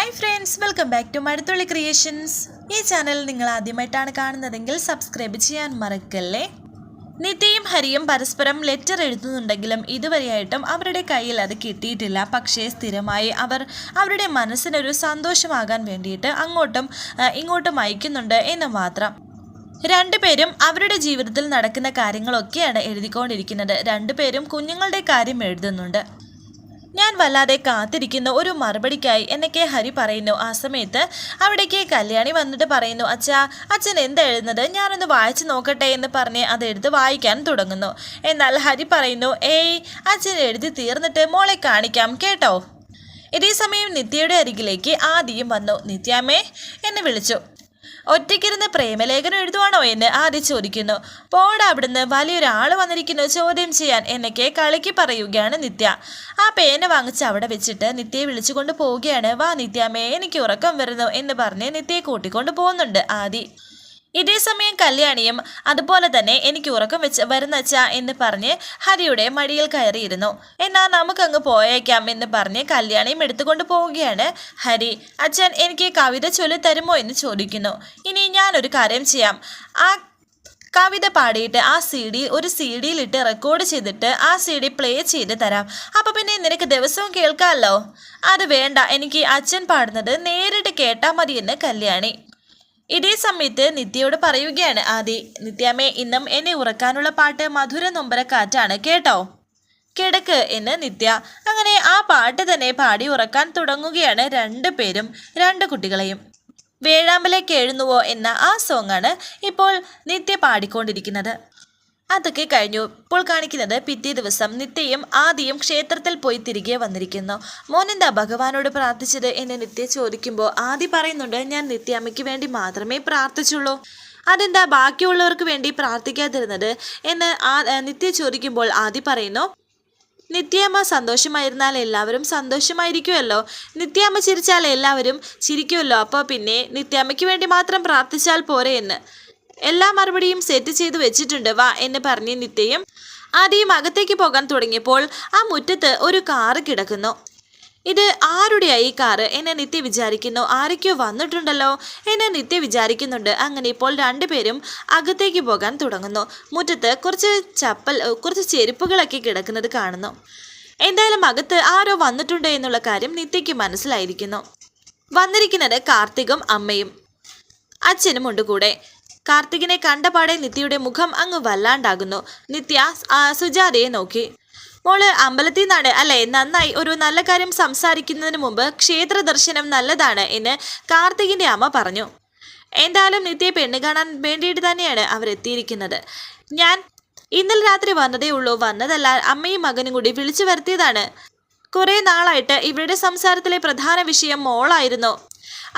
Hi friends, welcome back to Mazhathulli creations. ഈ channel നിങ്ങൾ ആദ്യമായിട്ടാണ് കാണുന്നതെങ്കിൽ സബ്സ്ക്രൈബ് ചെയ്യാൻ മറക്കല്ലേ. നിത്യയും ഹരിയും പരസ്പരം ലെറ്റർ എഴുതുന്നുണ്ടെങ്കിലും ഇതുവരെയായിട്ടും അവരുടെ കയ്യിൽ അത് കിട്ടിയിട്ടില്ല. പക്ഷേ സ്ഥിരമായി അവർ അവരുടെ മനസ്സിനൊരു സന്തോഷമാകാൻ വേണ്ടിയിട്ട് അങ്ങോട്ടും ഇങ്ങോട്ടും അയക്കുന്നുണ്ട് എന്ന് മാത്രം. രണ്ടുപേരും അവരുടെ ജീവിതത്തിൽ നടക്കുന്ന കാര്യങ്ങളൊക്കെയാണ് എഴുതിക്കൊണ്ടിരിക്കുന്നത്. രണ്ടുപേരും കുഞ്ഞുങ്ങളുടെ കാര്യം എഴുതുന്നുണ്ട്. ഞാൻ വല്ലാതെ കാത്തിരിക്കുന്ന ഒരു മറുപടിക്കായി എന്നൊക്കെ ഹരി പറയുന്നു. ആ സമയത്ത് അവിടേക്ക് കല്യാണി വന്നിട്ട് പറയുന്നു, അച്ഛൻ എന്താ എഴുതുന്നത്, ഞാനൊന്ന് വായിച്ചു നോക്കട്ടെ എന്ന് പറഞ്ഞ് അതെടുത്ത് വായിക്കാൻ തുടങ്ങുന്നു. എന്നാൽ ഹരി പറയുന്നു, ഏയ് അച്ഛൻ എഴുതി തീർന്നിട്ട് മോളെ കാണിക്കാം കേട്ടോ. ഇതേ സമയം നിത്യയുടെ അരികിലേക്ക് ആദിയും വന്നു. നിത്യാമ്മേ എന്ന് വിളിച്ചു. ഒറ്റയ്ക്കിരുന്ന് പ്രേമലേഖനം എഴുതുവാണോ എന്ന് ആദ്യം ചോദിക്കുന്നു. പോടാ അവിടുന്ന്, വലിയൊരാൾ വന്നിരിക്കുന്നു ചോദ്യം ചെയ്യാൻ എന്നൊക്കെ കളിക്ക് പറയുകയാണ് നിത്യ. ആ പേന വാങ്ങിച്ച് അവിടെ വെച്ചിട്ട് നിത്യയെ വിളിച്ചുകൊണ്ട് പോവുകയാണ്. വാ നിത്യാമ്മേ, എനിക്ക് ഉറക്കം വരുന്നു എന്ന് പറഞ്ഞ് നിത്യയെ കൂട്ടിക്കൊണ്ട് പോകുന്നുണ്ട് ആദി. ഇതേ സമയം കല്യാണിയും അതുപോലെ തന്നെ എനിക്ക് ഉറക്കം വരുന്നച്ചാ എന്ന് പറഞ്ഞ് ഹരിയുടെ മടിയിൽ കയറിയിരുന്നു. എന്നാൽ നമുക്കങ്ങ് പോയേക്കാം എന്ന് പറഞ്ഞ് കല്യാണിയും എടുത്തുകൊണ്ട് പോവുകയാണ് ഹരി. അച്ഛൻ എനിക്ക് കവിത ചൊല്ലി തരുമോ എന്ന് ചോദിക്കുന്നു. ഇനി ഞാനൊരു കാര്യം ചെയ്യാം, ആ കവിത പാടിയിട്ട് ആ ഒരു സി ഡിയിലിട്ട് റെക്കോർഡ് ചെയ്തിട്ട് ആ CD പ്ലേ ചെയ്ത് തരാം. അപ്പോൾ പിന്നെ നിനക്ക് ദിവസവും കേൾക്കാമല്ലോ. അത് വേണ്ട, എനിക്ക് അച്ഛൻ പാടുന്നത് നേരിട്ട് കേട്ടാൽ മതി എന്ന് കല്യാണി. ഇതേ സമയത്ത് നിത്യയോട് പറയുകയാണ് ആദി, നിത്യാമ്മേ, ഇന്നും എന്നെ ഉറക്കാനുള്ള പാട്ട് മധുര നൊമ്പര കാറ്റാണ് കേട്ടോ, കിടക്ക് എന്ന് നിത്യ. അങ്ങനെ ആ പാട്ട് തന്നെ പാടി ഉറക്കാൻ തുടങ്ങുകയാണ് രണ്ടുപേരും, രണ്ട് കുട്ടികളെയും. വേഴാമ്പലേക്ക് എഴുന്നുവോ എന്ന ആ സോങ്ങാണ് ഇപ്പോൾ നിത്യ പാടിക്കൊണ്ടിരിക്കുന്നത്. അതൊക്കെ കഴിഞ്ഞു. ഇപ്പോൾ കാണിക്കുന്നത് പിറ്റേ ദിവസം നിത്യയും ആദിയും ക്ഷേത്രത്തിൽ പോയി തിരികെ വന്നിരിക്കുന്നു. മോനെന്താ ഭഗവാനോട് പ്രാർത്ഥിച്ചത് എന്ന് നിത്യ ചോദിക്കുമ്പോൾ ആദി പറയുന്നുണ്ട്, ഞാൻ നിത്യാമ്മയ്ക്ക് വേണ്ടി മാത്രമേ പ്രാർത്ഥിച്ചുള്ളൂ. അതെന്താ ബാക്കിയുള്ളവർക്ക് വേണ്ടി പ്രാർത്ഥിക്കാതിരുന്നത് എന്ന് നിത്യ ചോദിക്കുമ്പോൾ ആദി പറയുന്നു, നിത്യാമ്മ സന്തോഷമായിരുന്നാൽ എല്ലാവരും സന്തോഷമായിരിക്കുമല്ലോ, നിത്യാമ്മ ചിരിച്ചാൽ എല്ലാവരും ചിരിക്കുമല്ലോ, അപ്പോൾ പിന്നെ നിത്യാമ്മയ്ക്ക് വേണ്ടി മാത്രം പ്രാർത്ഥിച്ചാൽ പോരെ എന്ന്. എല്ലാ മറുപടിയും സെറ്റ് ചെയ്ത് വെച്ചിട്ടുണ്ട്, വാ എന്ന് പറഞ്ഞ് നിത്യയും ആദ്യം അകത്തേക്ക് പോകാൻ തുടങ്ങിയപ്പോൾ ആ മുറ്റത്ത് ഒരു കാറ് കിടക്കുന്നു. ഇത് ആരുടെയായി ഈ കാറ് എന്ന് നിത്യ വിചാരിക്കുന്നു. ആരൊക്കെയോ വന്നിട്ടുണ്ടല്ലോ എന്ന് നിത്യ വിചാരിക്കുന്നുണ്ട്. അങ്ങനെ ഇപ്പോൾ രണ്ടുപേരും അകത്തേക്ക് പോകാൻ തുടങ്ങുന്നു. മുറ്റത്ത് കുറച്ച് ചെരുപ്പുകളൊക്കെ കിടക്കുന്നത് കാണുന്നു. എന്തായാലും അകത്ത് ആരോ വന്നിട്ടുണ്ട് എന്നുള്ള കാര്യം നിത്യയ്ക്ക് മനസ്സിലായിരിക്കുന്നു. വന്നിരിക്കുന്നത് കാർത്തികും അമ്മയും അച്ഛനും ഉണ്ട് കൂടെ. കാർത്തികിനെ കണ്ടപാടെ നിത്യയുടെ മുഖം അങ്ങ് വല്ലാണ്ടാകുന്നു. നിത്യ സുജാതയെ നോക്കി. മോള് അമ്പലത്തിൽ നിന്നാണ് അല്ലേ, നന്നായി. ഒരു നല്ല കാര്യം സംസാരിക്കുന്നതിന് മുമ്പ് ക്ഷേത്ര ദർശനം നല്ലതാണ് എന്ന് കാർത്തികിൻ്റെ അമ്മ പറഞ്ഞു. എന്തായാലും നിത്യയെ പെണ്ണ് കാണാൻ വേണ്ടിയിട്ട് തന്നെയാണ് അവരെത്തിയിരിക്കുന്നത്. ഞാൻ ഇന്നലെ രാത്രി വന്നതേ ഉള്ളൂ, വന്നതല്ല, അമ്മയും മകനും കൂടി വിളിച്ചു വരുത്തിയതാണ്. കുറേ നാളായിട്ട് ഇവരുടെ സംസാരത്തിലെ പ്രധാന വിഷയം മോളായിരുന്നു.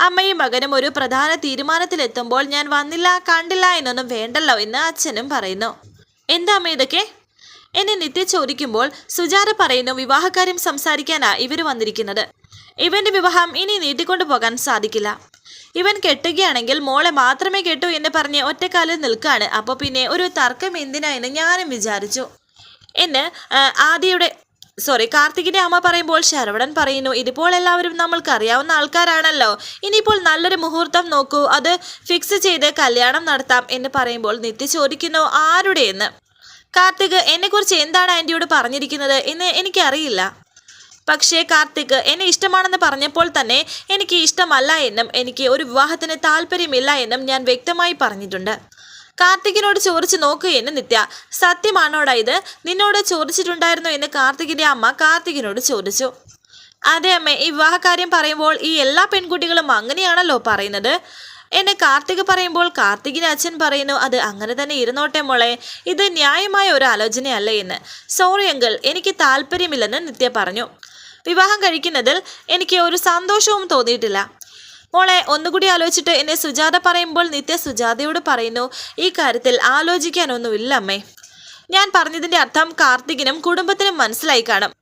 അമ്മയും മകനും ഒരു പ്രധാന തീരുമാനത്തിലെത്തുമ്പോൾ ഞാൻ വന്നില്ല കണ്ടില്ല എന്നൊന്നും വേണ്ടല്ലോ എന്ന് അച്ഛനും പറയുന്നു. എന്താ അമ്മ ഇതൊക്കെ എന്നെ നിത്യ ചോദിക്കുമ്പോൾ സുജാത പറയുന്നു, വിവാഹകാര്യം സംസാരിക്കാനാ ഇവർ വന്നിരിക്കുന്നത്. ഇവന്റെ വിവാഹം ഇനി നീട്ടിക്കൊണ്ടു പോകാൻ സാധിക്കില്ല. ഇവൻ കെട്ടുകയാണെങ്കിൽ മോളെ മാത്രമേ കെട്ടൂ എന്ന് പറഞ്ഞ് ഒറ്റക്കാലിൽ നിൽക്കാണ്. അപ്പോൾ പിന്നെ ഒരു തർക്കം എന്തിനാ എന്ന് ഞാനും വിചാരിച്ചു എന്ന് കാർത്തികിന്റെ അമ്മ പറയുമ്പോൾ ശരവണൻ പറയുന്നു, ഇതിപ്പോൾ എല്ലാവരും നമ്മൾക്ക് അറിയാവുന്ന ആൾക്കാരാണല്ലോ, ഇനിയിപ്പോൾ നല്ലൊരു മുഹൂർത്തം നോക്കൂ, അത് ഫിക്സ് ചെയ്ത് കല്യാണം നടത്താം എന്ന് പറയുമ്പോൾ നിത്യ ചോദിക്കുന്നു, ആരുടെ എന്ന്. കാർത്തിക് എന്നെക്കുറിച്ച് എന്താണ് ആൻറ്റിയോട് പറഞ്ഞിരിക്കുന്നത് എന്ന് എനിക്കറിയില്ല. പക്ഷേ കാർത്തിക് എന്നെ ഇഷ്ടമാണെന്ന് പറഞ്ഞപ്പോൾ തന്നെ എനിക്ക് ഇഷ്ടമല്ല എന്നും എനിക്ക് ഒരു വിവാഹത്തിന് താല്പര്യമില്ല എന്നും ഞാൻ വ്യക്തമായി പറഞ്ഞിട്ടുണ്ട്. കാർത്തികിനോട് ചോദിച്ചു നോക്കൂ എന്ന് നിത്യ. സത്യമാണോടാ ഇത്, നിന്നോട് ചോദിച്ചിട്ടുണ്ടായിരുന്നു എന്ന് കാർത്തികിന്റെ അമ്മ കാർത്തികിനോട് ചോദിച്ചു. അതെ അമ്മേ, ഈ വിവാഹകാര്യം പറയുമ്പോൾ ഈ എല്ലാ പെൺകുട്ടികളും അങ്ങനെയാണല്ലോ പറയുന്നത് എന്ന് കാർത്തിക് പറയുമ്പോൾ കാർത്തികിന്റെ അച്ഛൻ പറയുന്നു, അത് അങ്ങനെ തന്നെ ഇരുന്നോട്ടെ മോളെ, ഇത് ന്യായമായ ഒരു ആലോചനയല്ല എന്ന്. സോറി അങ്കിൾ, എനിക്ക് താല്പര്യമില്ലെന്ന് നിത്യ പറഞ്ഞു. വിവാഹം കഴിക്കുന്നതിൽ എനിക്ക് ഒരു സന്തോഷവും തോന്നിയിട്ടില്ല. മോളെ ഒന്നുകൂടി ആലോചിച്ചിട്ട് എന്നെ സുജാത പറയുമ്പോൾ നിത്യ സുജാതയോട് പറയുന്നു, ഈ കാര്യത്തിൽ ആലോചിക്കാനൊന്നുമില്ല അമ്മേ. ഞാൻ പറഞ്ഞതിൻ്റെ അർത്ഥം കാർത്തികിനും കുടുംബത്തിനും മനസ്സിലായി കാണും.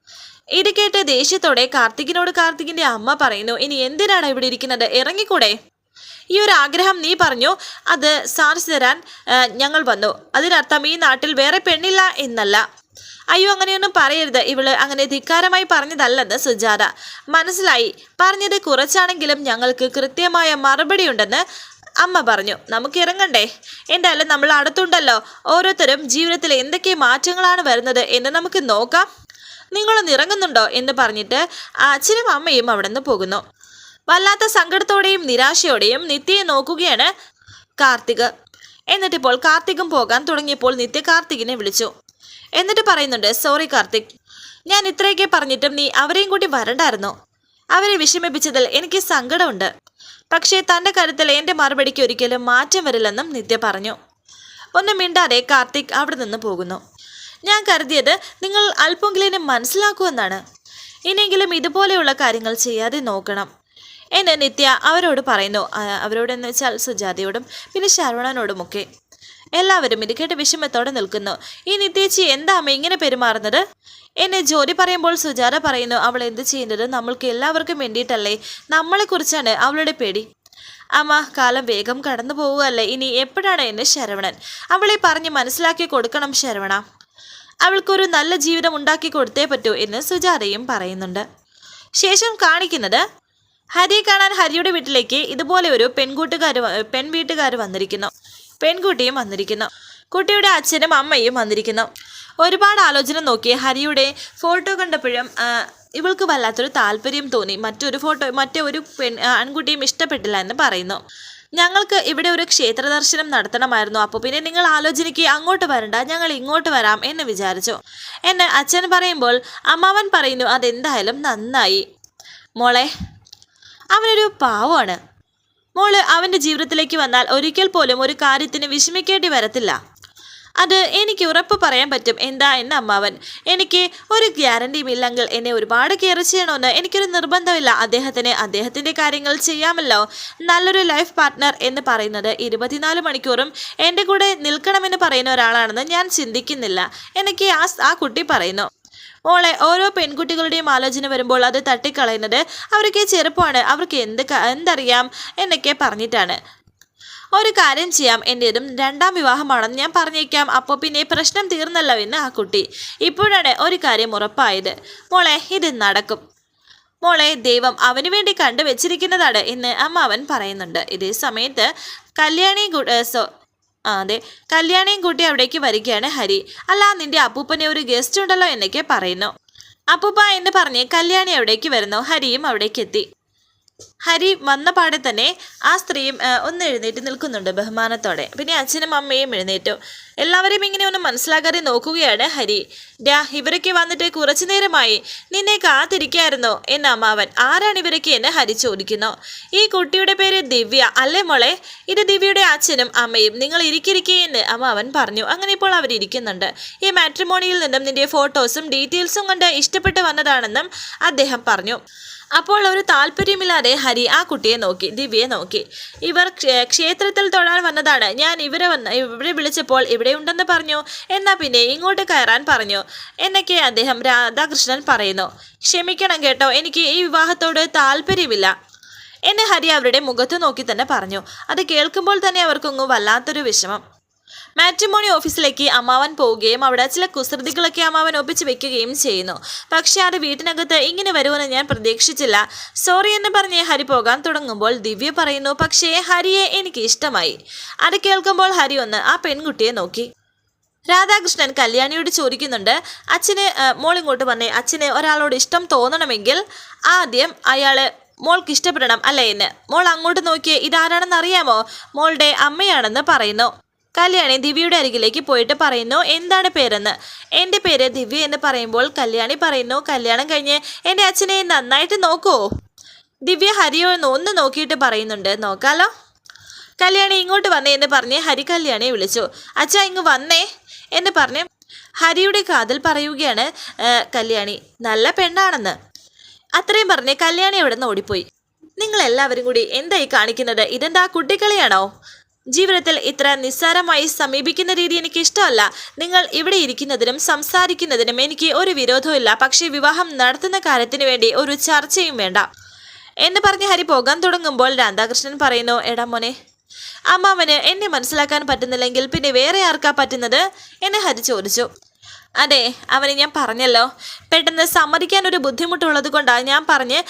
ഇത് കേട്ട് ദേഷ്യത്തോടെ കാർത്തികിന്റെ അമ്മ പറയുന്നു, ഇനി എന്തിനാണ് ഇവിടെ ഇരിക്കുന്നത്, ഇറങ്ങിക്കൂടെ? ഈ ഒരു ആഗ്രഹം നീ പറഞ്ഞു, അത് സാധിച്ചു തരാൻ ഞങ്ങൾ വന്നു. അതിനർത്ഥം ഈ നാട്ടിൽ വേറെ പെണ്ണില്ല എന്നല്ല. അയ്യോ അങ്ങനെയൊന്നും പറയരുത്, ഇവള് അങ്ങനെ ധിക്കാരമായി പറഞ്ഞതല്ലെന്ന് സുജാത. മനസ്സിലായി, പറഞ്ഞത് കുറച്ചാണെങ്കിലും ഞങ്ങൾക്ക് കൃത്യമായ മറുപടിയുണ്ടെന്ന് അമ്മ പറഞ്ഞു. നമുക്ക് ഇറങ്ങണ്ടേ? എന്തായാലും നമ്മൾ അടുത്തുണ്ടല്ലോ. ഓരോരുത്തരും ജീവിതത്തിൽ എന്തൊക്കെ മാറ്റങ്ങളാണ് വരുന്നത് എന്ന് നമുക്ക് നോക്കാം. നിങ്ങളൊന്ന് ഇറങ്ങുന്നുണ്ടോ എന്ന് പറഞ്ഞിട്ട് അച്ഛനും അമ്മയും അവിടെ നിന്ന് പോകുന്നു. വല്ലാത്ത സങ്കടത്തോടെയും നിരാശയോടെയും നിത്യയെ നോക്കുകയാണ് കാർത്തിക്. എന്നിട്ടിപ്പോൾ കാർത്തികും പോകാൻ തുടങ്ങിയപ്പോൾ നിത്യ കാർത്തികിനെ വിളിച്ചു. എന്നിട്ട് പറയുന്നുണ്ട്, സോറി കാർത്തിക്, ഞാൻ ഇത്രയൊക്കെ പറഞ്ഞിട്ടും നീ അവരെയും കൂടി വരണ്ടായിരുന്നു. അവരെ വിഷമിപ്പിച്ചതിൽ എനിക്ക് സങ്കടമുണ്ട്. പക്ഷേ തൻ്റെ കാര്യത്തിൽ എൻ്റെ മറുപടിക്ക് ഒരിക്കലും മാറ്റം വരില്ലെന്നും നിത്യ പറഞ്ഞു. ഒന്നും മിണ്ടാതെ കാർത്തിക് അവിടെ നിന്ന് പോകുന്നു. ഞാൻ കരുതിയത് നിങ്ങൾ അല്പമെങ്കിലും മനസ്സിലാക്കുമെന്നാണ്. ഇനിയെങ്കിലും ഇതുപോലെയുള്ള കാര്യങ്ങൾ ചെയ്യാതെ നോക്കണം എന്ന് നിത്യ അവരോട് പറയുന്നു. അവരോടെന്ന് വെച്ചാൽ സുജാതയോടും പിന്നെ ശരവണനോടുമൊക്കെ. എല്ലാവരും ഇത് കേട്ട് വിഷമത്തോടെ നിൽക്കുന്നു. ഈ നിത്യേച്ചി എന്താ അമ്മ ഇങ്ങനെ പെരുമാറുന്നത് എന്നെ ജോലി പറയുമ്പോൾ സുജാത പറയുന്നു, അവൾ എന്ത് ചെയ്യുന്നത് നമ്മൾക്ക് എല്ലാവർക്കും വേണ്ടിയിട്ടല്ലേ, നമ്മളെക്കുറിച്ചാണ് അവളുടെ പേടി. അമ്മ, കാലം വേഗം കടന്നു പോവുകയല്ലേ, ഇനി എപ്പോഴാണ് എന്ന് ശരവണൻ. അവളെ പറഞ്ഞ് മനസ്സിലാക്കി കൊടുക്കണം ശരവണ. അവൾക്കൊരു നല്ല ജീവിതം ഉണ്ടാക്കി കൊടുത്തേ പറ്റൂ എന്ന് സുജാതയും പറയുന്നുണ്ട്. ശേഷം കാണിക്കുന്നത് ഹരിയെ കാണാൻ ഹരിയുടെ വീട്ടിലേക്ക് ഇതുപോലെ ഒരു പെൺവീട്ടുകാർ വന്നിരിക്കുന്നു. പെൺകുട്ടിയും വന്നിരിക്കുന്നു. കുട്ടിയുടെ അച്ഛനും അമ്മയും വന്നിരിക്കുന്നു. ഒരുപാട് ആലോചന നോക്കി ഹരിയുടെ ഫോട്ടോ കണ്ടപ്പോഴും ഇവൾക്ക് വല്ലാത്തൊരു താല്പര്യം തോന്നി. മറ്റേ ഒരു ആൺകുട്ടിയും ഇഷ്ടപ്പെട്ടില്ല എന്ന് പറയുന്നു. ഞങ്ങൾക്ക് ഇവിടെ ഒരു ക്ഷേത്ര ദർശനം നടത്തണമായിരുന്നു. അപ്പോൾ പിന്നെ നിങ്ങൾ ആലോചനയ്ക്ക് അങ്ങോട്ട് വരണ്ട, ഞങ്ങൾ ഇങ്ങോട്ട് വരാം എന്ന് വിചാരിച്ചു എന്ന് അച്ഛൻ പറയുമ്പോൾ അമ്മാവൻ പറയുന്നു, അതെന്തായാലും നന്നായി മോളെ, അവനൊരു പാവമാണ്. മോള് അവൻ്റെ ജീവിതത്തിലേക്ക് വന്നാൽ ഒരിക്കൽ പോലും ഒരു കാര്യത്തിന് വിഷമിക്കേണ്ടി വരത്തില്ല. അത് എനിക്ക് ഉറപ്പ് പറയാൻ പറ്റും. എന്താ എന്ന് അമ്മാവൻ, എനിക്ക് ഒരു ഗ്യാരണ്ടിയും ഇല്ലെങ്കിൽ എന്നെ ഒരുപാട് കെയർ ചെയ്യണമെന്ന് എനിക്കൊരു നിർബന്ധമില്ല. അദ്ദേഹത്തിൻ്റെ കാര്യങ്ങൾ ചെയ്യാമല്ലോ. നല്ലൊരു ലൈഫ് പാർട്ട്ണർ എന്ന് പറയുന്നത് 24 മണിക്കൂറും എൻ്റെ കൂടെ നിൽക്കണമെന്ന് പറയുന്ന ഒരാളാണെന്ന് ഞാൻ ചിന്തിക്കുന്നില്ല എനിക്ക് ആ കുട്ടി പറയുന്നു. മോളെ, ഓരോ പെൺകുട്ടികളുടെയും ആലോചന വരുമ്പോൾ അത് തട്ടിക്കളയുന്നത് അവർക്ക് ചെറുപ്പമാണ്, അവർക്ക് എന്തറിയാം എന്നൊക്കെ പറഞ്ഞിട്ടാണ്. ഒരു കാര്യം ചെയ്യാം, എൻ്റേതും 2ാം വിവാഹമാണെന്ന് ഞാൻ പറഞ്ഞേക്കാം. അപ്പോൾ പിന്നെ പ്രശ്നം തീർന്നല്ലോ എന്ന് ആ കുട്ടി. ഇപ്പോഴാണ് ഒരു കാര്യം ഉറപ്പായത്. മോളെ, ഇത് നടക്കും. മോളെ, ദൈവം അവന് വേണ്ടി കണ്ടുവച്ചിരിക്കുന്നതാണ് എന്ന് അമ്മാവൻ പറയുന്നുണ്ട്. ഇതേ സമയത്ത് കല്യാണിയും കൂട്ടി അവിടേക്ക് വരികയാണ് ഹരി. അല്ല, നിന്റെ അപ്പൂപ്പനെ ഒരു ഗസ്റ്റ് ഉണ്ടല്ലോ എന്നൊക്കെ പറയുന്നു. അപ്പൂപ്പ എന്ന് പറഞ്ഞ് കല്യാണി അവിടേക്ക് വരുന്നു. ഹരിയും അവിടേക്ക് എത്തി. ഹരി വന്ന പാടെ തന്നെ ആ സ്ത്രീയും ഒന്ന് എഴുന്നേറ്റ് നിൽക്കുന്നുണ്ട് ബഹുമാനത്തോടെ. പിന്നെ അച്ഛനും അമ്മയും എഴുന്നേറ്റു. എല്ലാവരെയും ഇങ്ങനെ ഒന്ന് മനസ്സിലാക്കാതെ നോക്കുകയാണ് ഹരി. ഇവരൊക്കെ വന്നിട്ട് കുറച്ചു നേരമായി, നിന്നെ കാത്തിരിക്കായിരുന്നോ എന്ന് അമ്മാവൻ. ആരാണ് ഇവരൊക്കെ എന്ന് ഹരി ചോദിക്കുന്നു. ഈ കുട്ടിയുടെ പേര് ദിവ്യ അല്ലേ മോളെ? ഇത് ദിവ്യയുടെ അച്ഛനും അമ്മയും. നിങ്ങൾ ഇരിക്കിരിക്കേ എന്ന് അമ്മാവൻ പറഞ്ഞു. അങ്ങനെ ഇപ്പോൾ അവരിയ്ക്കുന്നുണ്ട്. ഈ മാട്രിമോണിയിൽ നിന്നും നിന്റെ ഫോട്ടോസും ഡീറ്റെയിൽസും കൊണ്ട് ഇഷ്ടപ്പെട്ട് വന്നതാണെന്നും അദ്ദേഹം പറഞ്ഞു. അപ്പോൾ ഒരു താല്പര്യമില്ലാതെ ഹരി ആ കുട്ടിയെ നോക്കി, ദിവ്യയെ നോക്കി. ഇവർ ക്ഷേത്രത്തിൽ തൊഴാൻ വന്നതാണ്. ഞാൻ ഇവിടെ വിളിച്ചപ്പോൾ ഇവിടെ ഉണ്ടെന്ന് പറഞ്ഞു. എന്നാൽ പിന്നെ ഇങ്ങോട്ട് കയറാൻ പറഞ്ഞു എന്നൊക്കെ അദ്ദേഹം രാധാകൃഷ്ണൻ പറയുന്നു. ക്ഷമിക്കണം കേട്ടോ, എനിക്ക് ഈ വിവാഹത്തോട് താല്പര്യമില്ല എന്ന് ഹരി അവരുടെ മുഖത്ത് നോക്കി തന്നെ പറഞ്ഞു. അത് കേൾക്കുമ്പോൾ തന്നെ അവർക്കൊന്നും വല്ലാത്തൊരു വിഷമം. മാട്രിമോണി ഓഫീസിലേക്ക് അമ്മാവൻ പോവുകയും അവിടെ ചില കുസൃതികളൊക്കെ അമ്മാവൻ ഒപ്പിച്ച് വെക്കുകയും ചെയ്യുന്നു. പക്ഷെ അത് വീട്ടിനകത്ത് ഇങ്ങനെ വരുമെന്ന് ഞാൻ പ്രതീക്ഷിച്ചില്ല. സോറി എന്ന് പറഞ്ഞ് ഹരി പോകാൻ തുടങ്ങുമ്പോൾ ദിവ്യ പറയുന്നു, പക്ഷേ ഹരിയെ എനിക്ക് ഇഷ്ടമായി. അത് കേൾക്കുമ്പോൾ ഹരി ഒന്ന് ആ പെൺകുട്ടിയെ നോക്കി. രാധാകൃഷ്ണൻ കല്യാണിയോട് ചോദിക്കുന്നുണ്ട്, അച്ഛന് മോളിങ്ങോട്ട് വന്നേ, അച്ഛന് ഒരാളോട് ഇഷ്ടം തോന്നണമെങ്കിൽ ആദ്യം അയാള് മോൾക്ക് ഇഷ്ടപ്പെടണം അല്ലേ എന്ന്. മോൾ അങ്ങോട്ട് നോക്കിയേ, ഇതാരാണെന്ന് അറിയാമോ? മോളുടെ അമ്മയാണെന്ന് പറയുന്നു. കല്യാണി ദിവ്യയുടെ അരികിലേക്ക് പോയിട്ട് പറയുന്നു, എന്താണ് പേരെന്ന്. എൻ്റെ പേര് ദിവ്യ എന്ന് പറയുമ്പോൾ കല്യാണി പറയുന്നു, കല്യാണം കഴിഞ്ഞ് എൻ്റെ അച്ഛനെ നന്നായിട്ട് നോക്കുമോ? ദിവ്യ ഹരിയോ ഒന്ന് നോക്കിയിട്ട് പറയുന്നുണ്ട്, നോക്കാലോ. കല്യാണി ഇങ്ങോട്ട് വന്നേ എന്ന് പറഞ്ഞ് ഹരി കല്യാണിയെ വിളിച്ചു. അച്ഛാ ഇങ്ങ് വന്നേ എന്ന് പറഞ്ഞ് ഹരിയുടെ കാതിൽ പറയുകയാണ് കല്യാണി, നല്ല പെണ്ണാണെന്ന്. അത്രയും പറഞ്ഞ് കല്യാണി അവിടെ നിന്ന് ഓടിപ്പോയി. നിങ്ങളെല്ലാവരും കൂടി എന്തായി കാണിക്കുന്നത്? ഇതെന്താ കുട്ടിക്കളിയാണോ? ജീവിതത്തിൽ ഇത്ര നിസ്സാരമായി സമീപിക്കുന്ന രീതി എനിക്ക് ഇഷ്ടമല്ല. നിങ്ങൾ ഇവിടെ ഇരിക്കുന്നതിനും സംസാരിക്കുന്നതിനും എനിക്ക് ഒരു വിരോധമില്ല. പക്ഷേ വിവാഹം നടത്തുന്ന കാര്യത്തിന് വേണ്ടി ഒരു ചർച്ചയും വേണ്ട എന്ന് പറഞ്ഞ് ഹരി പോകാൻ തുടങ്ങുമ്പോൾ രാധാകൃഷ്ണൻ പറയുന്നു, എടാ മോനെ, അമ്മാവന് എന്നെ മനസ്സിലാക്കാൻ പറ്റുന്നില്ലെങ്കിൽ പിന്നെ വേറെ ആർക്കാ പറ്റുന്നത് എന്ന് ഹരി ചോദിച്ചു. അതെ, അവന് ഞാൻ പറഞ്ഞല്ലോ, പെട്ടെന്ന് സമ്മതിക്കാനൊരു ബുദ്ധിമുട്ടുള്ളത് കൊണ്ടാണ് ഞാൻ പറഞ്ഞ്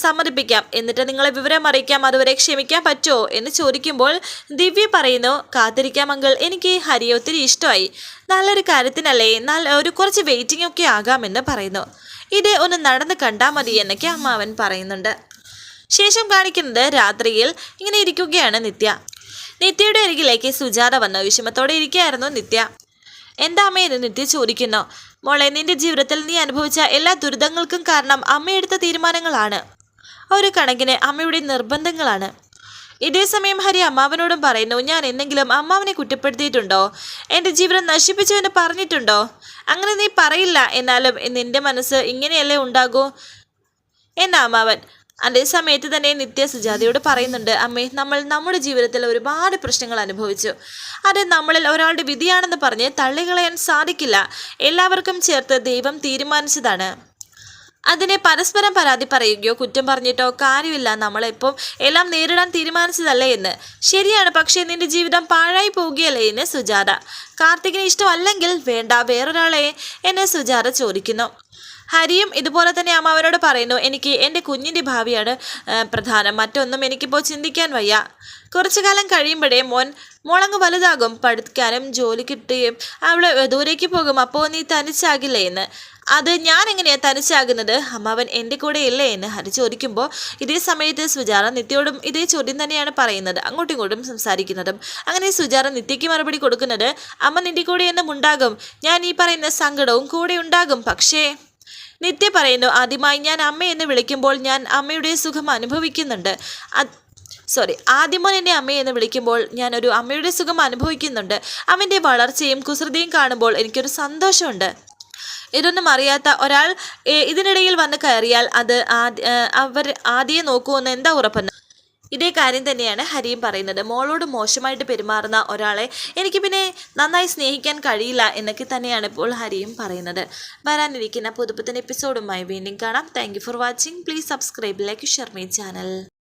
സമ്മതിപ്പിക്കാം, എന്നിട്ട് നിങ്ങളെ വിവരം അറിയിക്കാം, അതുവരെ ക്ഷമിക്കാൻ പറ്റുമോ എന്ന് ചോദിക്കുമ്പോൾ ദിവ്യ പറയുന്നു, കാത്തിരിക്കാം അങ്കിൾ, എനിക്ക് ഹരിയെ ഒത്തിരി ഇഷ്ടമായി, നല്ലൊരു കാര്യത്തിനല്ലേ, ഒരു കുറച്ച് വെയിറ്റിംഗ് ഒക്കെ ആകാമെന്ന് പറയുന്നു. ഇത് ഒന്ന് നടന്ന് കണ്ടാൽ മതി എന്നൊക്കെ അമ്മാവൻ പറയുന്നുണ്ട്. ശേഷം കാണിക്കുന്നത് രാത്രിയിൽ ഇങ്ങനെ ഇരിക്കുകയാണ് നിത്യയുടെ അരികിലേക്ക് സുജാത വന്നു. വിഷമത്തോടെ ഇരിക്കുകയായിരുന്നു നിത്യ. എന്താ അമ്മ എന്ന് നിത്യ ചോദിക്കുന്നു. മോളെ, നിന്റെ ജീവിതത്തിൽ നീ അനുഭവിച്ച എല്ലാ ദുരിതങ്ങൾക്കും കാരണം അമ്മയെടുത്ത തീരുമാനങ്ങളാണ്, ഒരു കണക്കിന് അമ്മയുടെ നിർബന്ധങ്ങളാണ്. ഇതേസമയം ഹരി അമ്മാവനോടും പറയുന്നു, ഞാൻ എന്തെങ്കിലും അമ്മാവനെ കുറ്റപ്പെടുത്തിയിട്ടുണ്ടോ, എൻ്റെ ജീവിതം നശിപ്പിച്ചു എന്ന് പറഞ്ഞിട്ടുണ്ടോ? അങ്ങനെ നീ പറയില്ല, എന്നാലും നിന്റെ മനസ്സ് ഇങ്ങനെയല്ലേ ഉണ്ടാകൂ എന്നാ അമ്മാവൻ. അതേസമയത്ത് തന്നെ നിത്യ സുജാതയോട് പറയുന്നുണ്ട്, അമ്മേ, നമ്മൾ നമ്മുടെ ജീവിതത്തിൽ ഒരുപാട് പ്രശ്നങ്ങൾ അനുഭവിച്ചു, അത് നമ്മളിൽ ഒരാളുടെ വിധിയാണെന്ന് പറഞ്ഞ് തള്ളികളയാൻ സാധിക്കില്ല, എല്ലാവർക്കും ചേർത്ത് ദൈവം തീരുമാനിച്ചതാണ്, അതിനെ പരസ്പരം പരാതി പറയുകയോ കുറ്റം പറഞ്ഞിട്ടോ കാര്യമില്ല, നമ്മളെപ്പം എല്ലാം നേരിടാൻ തീരുമാനിച്ചതല്ലേ എന്ന്. ശരിയാണ്, പക്ഷേ നിന്റെ ജീവിതം പാഴായി പോവുകയല്ലേ എന്ന് സുജാത. കാർത്തികിന് ഇഷ്ടമല്ലെങ്കിൽ വേണ്ട, വേറൊരാളെ എന്ന് സുജാത ചോദിക്കുന്നു. ഹരിയും ഇതുപോലെ തന്നെ അമ്മാവനോട് പറയുന്നു, എനിക്ക് എൻ്റെ കുഞ്ഞിൻ്റെ ഭാവിയാണ് പ്രധാനം, മറ്റൊന്നും എനിക്കിപ്പോൾ ചിന്തിക്കാൻ വയ്യ, കുറച്ചു കാലം കഴിയുമ്പോഴേ മോളങ്ങ് വലുതാകും, പഠിക്കാനും ജോലി കിട്ടുകയും അവൾ ദൂരേക്ക് പോകും, അപ്പോൾ നീ തനിച്ചാകില്ലേ എന്ന്. അത് ഞാൻ എങ്ങനെയാണ് തനിച്ചാകുന്നത്, അമ്മാവൻ എൻ്റെ കൂടെ ഇല്ലേ എന്ന് ഹരി ചോദിക്കുമ്പോൾ ഇതേ സമയത്ത് സുജാത നിത്യയോടും ഇതേ ചോദ്യം തന്നെയാണ് പറയുന്നത്, അങ്ങോട്ടും ഇങ്ങോട്ടും സംസാരിക്കുന്നതും. അങ്ങനെ സുജാത നിത്യയ്ക്ക് മറുപടി കൊടുക്കുന്നത്, അമ്മ നിൻ്റെ കൂടെ എന്നും ഉണ്ടാകും, ഞാൻ ഈ പറയുന്ന സങ്കടവും കൂടെ ഉണ്ടാകും, പക്ഷേ നിത്യ പറയുന്നു, ആദ്യമായി ഞാൻ അമ്മയെന്ന് വിളിക്കുമ്പോൾ ഞാൻ അമ്മയുടെ സുഖം അനുഭവിക്കുന്നുണ്ട്, ആദ്യമോൻ എന്നെ അമ്മയെന്ന് വിളിക്കുമ്പോൾ ഞാനൊരു അമ്മയുടെ സുഖം അനുഭവിക്കുന്നുണ്ട്, അവൻ്റെ വളർച്ചയും കുസൃതിയും കാണുമ്പോൾ എനിക്കൊരു സന്തോഷമുണ്ട്. ഇതൊന്നും അറിയാത്ത ഒരാൾ ഇതിനിടയിൽ വന്ന് കയറിയാൽ അത് അവർ ആദ്യം നോക്കുമെന്ന് എന്താ ഉറപ്പെന്ന്. ഇതേ കാര്യം തന്നെയാണ് ഹരിയും പറയുന്നത്. മോളോട് മോശമായിട്ട് പെരുമാറുന്ന ഒരാളെ എനിക്ക് പിന്നെ നന്നായി സ്നേഹിക്കാൻ കഴിയില്ല എന്നൊക്കെ തന്നെയാണ് ഇപ്പോൾ ഹരിയും പറയുന്നത്. വരാനിരിക്കുന്ന പുതുപുത്തൻ എപ്പിസോഡുമായി വീണ്ടും കാണാം. Thank you for watching. Please subscribe, like, share my channel.